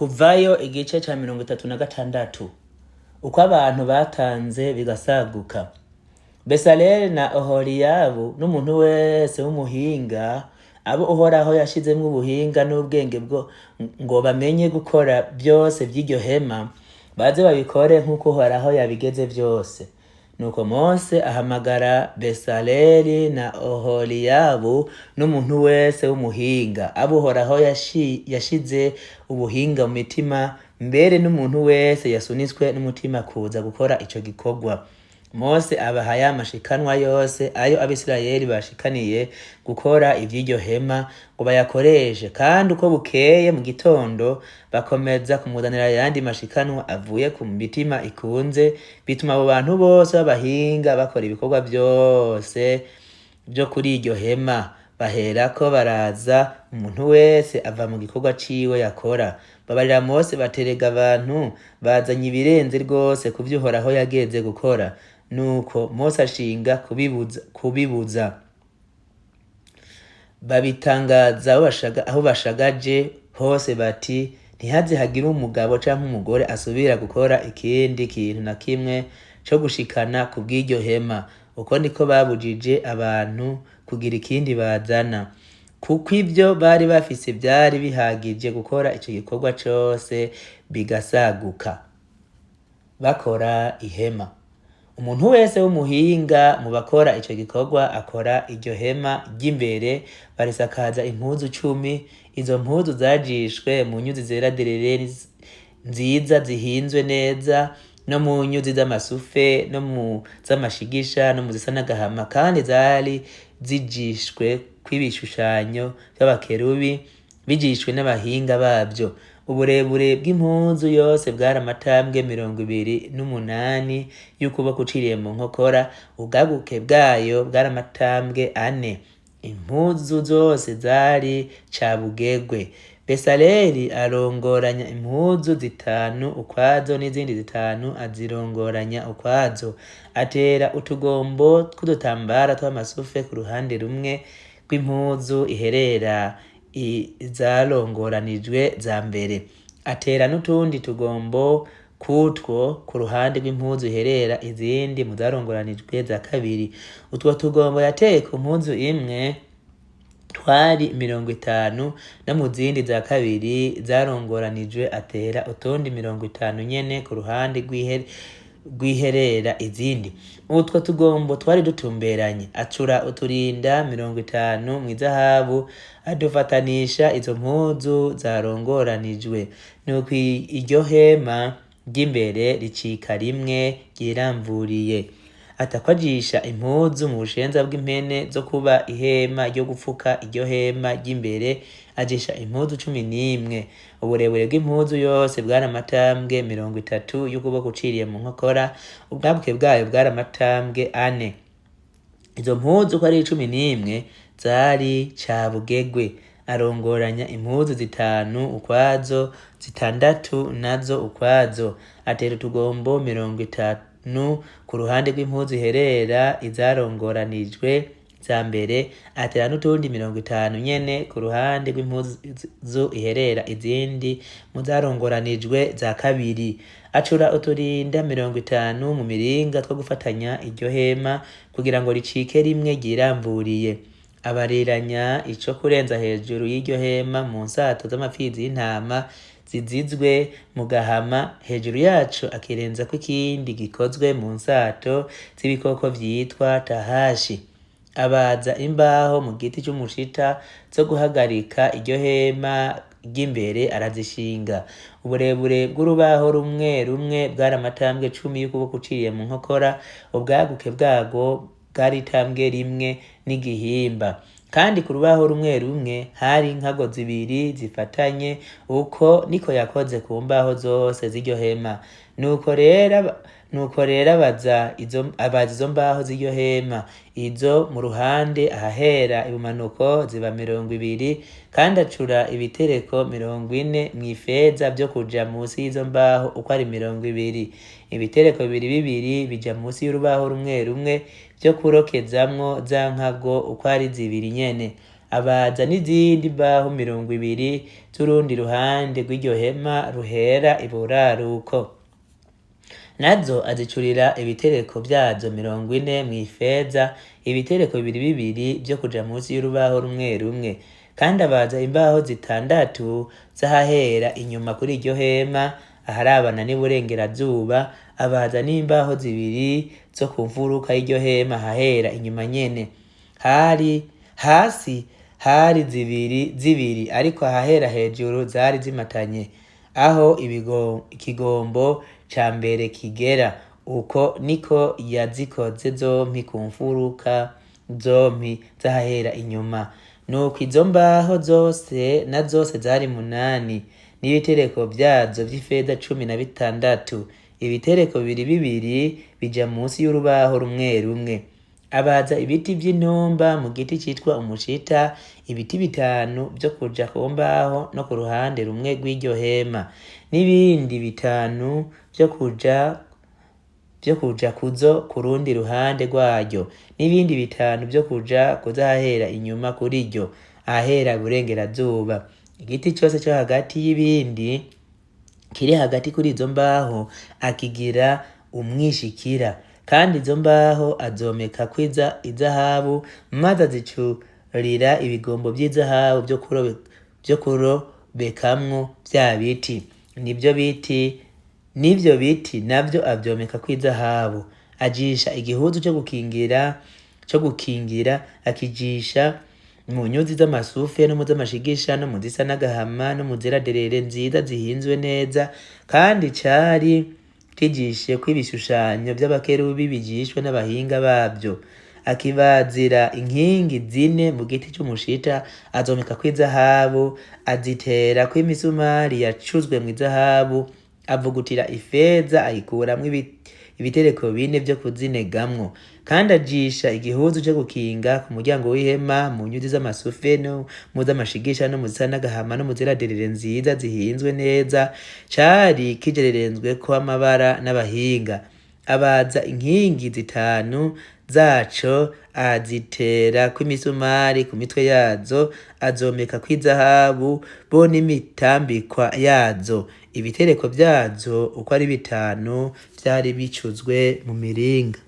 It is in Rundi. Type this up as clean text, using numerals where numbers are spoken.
Kuvayo igice ca 36 uko abantu batanze bigasaguka. Besaleli na Oholiyabu n'umuntu wese w'umuhinga, abo Uhoraho yashizemwo ubuhinga n'ubwenge bwo ngo bamenye gukora byose vy'iryo hema, baze babikore nk'uko Uhoraho yabigeze vyose. Nuko Mose ahamagara Besaleli na Oholiyabu n'umuntu wese w'umuhinga, abo Uhoraho yashize ubuhinga mu mitima, mbere n'umuntu wese yasunitswe n'umutima kuza gukora ico gikorwa. Mose abaha ya mashikanwa yose ayo Abisirayeli bashikaniye gukora ivy'iryo hema ngo bayakoreshe, kandi uko bukeye mu gitondo bakomeza kumuzanira ayandi mashikanwa avuye ku mitima ikunze, bituma abo bantu bose b'abahinga bakora ibikorwa vyose vyo kuri iryo hema. Baherako baraza, umuntu wese ava mu gikorwa ciwe yakora. Babarira Mose baterega abantu bazanye ibirenze rwose ku vyo Uhoraho yageze gukora. Nuko Mose ashinga kubibuza. Babitangaza aho bashagaje hose bati, ntihaze hagire umugabo canke umugore asubira gukora ikindi kintu na kimwe co gushikana ku bw'iryo hema. Uko niko babujije abantu kugira ikindi bazana, kuko ivyo bari bafise vyari bihagije gukora ico gikorwa cose bigasaguka. Bakora ihema. Umuntu wese w'umuhinga mu bakora ico gikorwa akora iryo hema ry'imbere, barisakaza impuzu 10. Izo mpuzu zajishwe mu nyuzi zera derere nziza zihinzwe neza, no mu nyuzi z'amasufe, no mu z'amashigisha, no mu zisa n'agahama, kandi zari zijishwe kw'ibishushanyo vy'abakerubi bijishwe n'abahinga bavyo. Uburebure bw'impuzu yose bwari amatambwe 28 y'ukuboko uciriye mu nkokora, ubwaguke bwayo bwari amatambwe 4. Impuzu zose zari cabugegwe. Besaleli arongoranya impuzu 5 ukwazo, n'izindi 5 azirongoranya ukwazo. Atera utugombo tw'udutambara tw'amasufe ku ruhande rumwe rw'impuzu iherera izarongoranijwe za mbere. Atera n'utundi tugombo kutwo ku ruhande rw'impuzu iherera izindi mu zarongoranijwe za kabiri. Utwo tugombo yateye ku mpuzu imwe twari 50, no mu zindi za kabiri zarongoranijwe atera utundi 50 nyene ku ruhande rw'iherera izindi. Utwo tugombo twari dutumberanye. Acura uturinda 50 mw'izahabu, adufatanisha izo mpuzu zarongoranijwe. Nuko iryo hema ry'imbere ricika rimwe ryiramvuriye. Atakwajisha impuzu mu bushenza bw'impene zo kuba ihema ryo gupfuka iryo hema ry'imbere, ajisha impuzu 11. Uburebure bw'impuzu yose bwari amatambwe 30 y'ukuboko uciriye mu nkokora, ubwaguke bwayo bwari amatambwe 4. Izo mpuzu ko ari 11 zari cabugegwe. Arongoranya impuzu 5 ukwazo, 6 nazo ukwazo. Atera utugombo 50 ku ruhande rw'impuzu iherera izarongoranijwe za mbere, atera n'utundi 50 nyene ku ruhande rw'impuzu iherera izindi mu zarongoranijwe za kabiri. Acura uturinda 50 mu miringa two gufatanya iryo hema kugira ngo ricike rimwe ryiramvuriye. Abariranya ico kurenza hejuru y'iryo hema mu nsato z'amapfizi y'intama zizizwe mu gahama, hejuru yaco akirenzako ikindi gikozwe mu nsato z'ibikoko vyitwa tahashi. Abaza imbaho mu giti c'umushita zo guhagarika iryo hema ry'imbere arazishinga. Uburebure bw'urubaho rumwe rumwe bwari amatambwe 10 y'ukuboko uciriye mu nkokora, ubwaguke bwago bwari itambwe rimwe n'igihimba. Kandi ku rubaho rumwe rumwe hari inkago 2 zifatanye. Uko niko yakoze ku mbaho zose z'iryo hema. Nuko rero abaza izo mbaho z'iryo hema. Izo mu ruhande ahahera ibumanuko ziba 20, kandi acura ibitereko 40 mw'ifeza vyo kuja musi y'izo mbaho uko ari 20. Ibitereko 2 bija musi y'urubaho rumwe rumwe vyo kurokezamwo za nkago uko ari 2 nyene. abaza n'izindi mbaho 20 z'urundi ruhande rw'iryo hema ruhera iburaruko, nazo azicurira ibitereko vyazo 40 mw'ifeza, ibitereko 2 vyo kuja munsi y'urubaho rumwe rumwe. Kandi abaza imbaho 6 z'ahahera inyuma kuri iryo hema aharabana n'iburengerazuba, abaza n'imbaho 2 zo ku mfuruka y'iryo hema hahera inyuma nyene. Hasi hari zibiri ariko ahahera hejuru zari zimatanye, aho ikigombo ca mbere kigera. Uko niko yazikoze zompi ku mfuruka zompi z'ahahera inyuma. Nuko izo mbaho zose na zose zari 8, n'ibitereko vyazo vy'ifeza 16, ibitereko 2 bija munsi y'urubaho rumwe rumwe. Abaza ibiti vy'intumba mu giti citwa umushita, ibiti 5 vyo kuja ku mbaho no ku ruhande rumwe rw'iryo hema, n'ibindi 5 vyo kuja kuzo ku rundi ruhande rwaryo, n'ibindi 5 vyo kuja kuzahera inyuma kuri ryo ahera burengerazuba. Igiti cyose cyo hagati y'ibindi kiri hagati kuri izo mbaho akigira umwishikira, kandi izo mbaho azomeka kwiza izahabu, maze azicurira ibigombo vy'izahabu vyo kurobekamwo vya biti. Nivyo biti navyo avyomeka kw'izahabu. Ajisha igihuzu cyo gukingira akijisha mu nyuzi z'amasufe no mu z'amashigisha no mu zisa n'agahama no mu zera derere nziza zihinzwe neza, kandi cari kijishe kw'ibishushanyo vy'abakerubi bijishwe n'abahinga bavyo. Akibazira inkingi 4 mu giti c'umushita, azomeka kw'izahabu, azitera kw'imisumari yacuzwe mw'izahabu, avugutira ifeza ayikuramwo ibitereko 4 vyo kuzinegamwo. Kandi ajisha igihuzu cyo gukinga ku muryango w'ihema mu nyuzi z'amasufe no mu z'amashigisha no mu zisa n'agahama no mu zera derere nziza zihinzwe neza, cari kijererenzweko amabara n'abahinga. Abaza inkingi 5 zaco, azitera kw'imisumari ku mitwe yazo, azomeka kw'izahabu bo n'imitambikwa yazo. Ibitereko vyazo uko ari 5 vyari bicuzwe mu miringa.